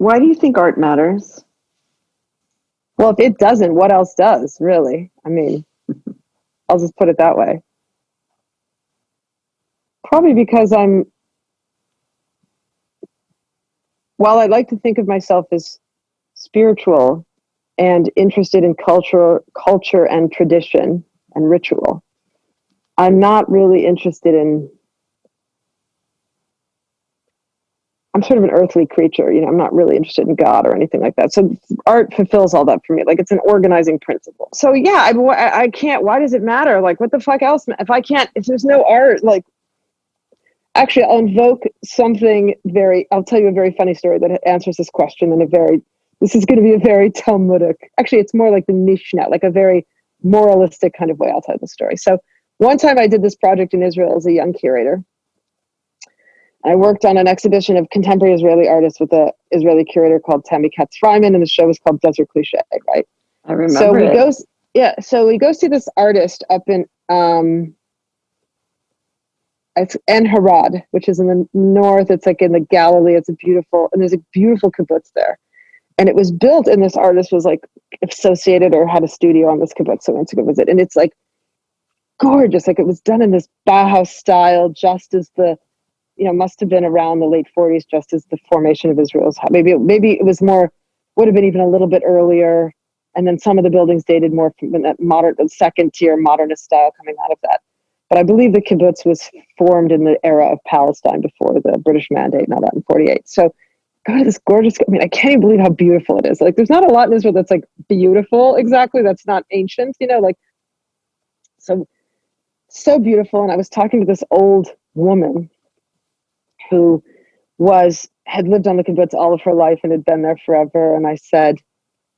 Why do you think art matters? Well, if it doesn't, what else does, really? I mean, I'll just put it that way. Probably because while I like to think of myself as spiritual and interested in culture and tradition and ritual, I'm not really interested in, I'm sort of an earthly creature, I'm not really interested in God or anything like that. So art fulfills all that for me. Like, it's an organizing principle. So yeah, I can't, why does it matter? Like, what the fuck else? If there's no art, like, actually, I'll invoke something I'll tell you a very funny story that answers this question this is going to be a very Talmudic, actually, it's more like the Mishnah, like a very moralistic kind of way I'll tell the story. So one time I did this project in Israel as a young curator. I worked on an exhibition of contemporary Israeli artists with an Israeli curator called Tammy Katz-Freiman, and the show was called Desert Cliche, right? I remember So we go see this artist up in it's En Harad, which is in the north. It's like in the Galilee. There's a beautiful kibbutz there. And it was built, and this artist was like associated or had a studio on this kibbutz, so I went to go visit. And it's like gorgeous. Like, it was done in this Bauhaus style, just as must have been around the late 40s, just as the formation of Israel's. Maybe it was more, would have been even a little bit earlier. And then some of the buildings dated more from that second tier modernist style coming out of that. But I believe the kibbutz was formed in the era of Palestine before the British Mandate, not that in 48. So, God, this gorgeous, I can't even believe how beautiful it is. Like, there's not a lot in Israel that's like beautiful exactly. That's not ancient, like, so beautiful. And I was talking to this old woman who had lived on the kibbutz all of her life and had been there forever. And I said,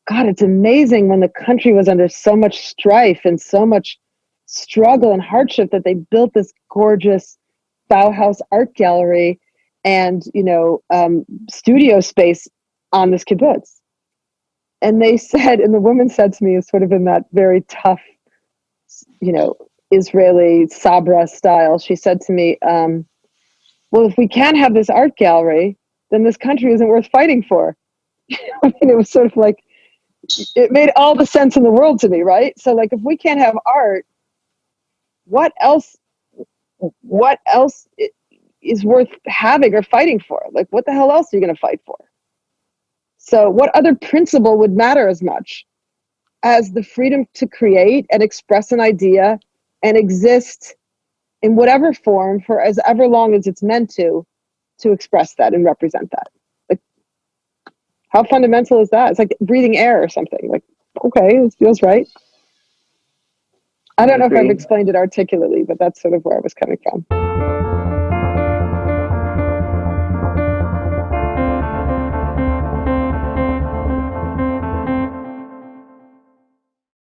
God, it's amazing when the country was under so much strife and so much struggle and hardship that they built this gorgeous Bauhaus art gallery and studio space on this kibbutz. And the woman said to me, sort of in that very tough, Israeli Sabra style, she said to me, well, if we can't have this art gallery, then this country isn't worth fighting for. It was sort of like, it made all the sense in the world to me, right? So, like, if we can't have art, what else is worth having or fighting for? Like, what the hell else are you going to fight for? So what other principle would matter as much as the freedom to create and express an idea and exist in whatever form for as ever long as it's meant to express that and represent that? Like, how fundamental is that? It's like breathing air or something. Like, okay, this feels right. I don't know if I've explained it articulately, but that's sort of where I was coming from.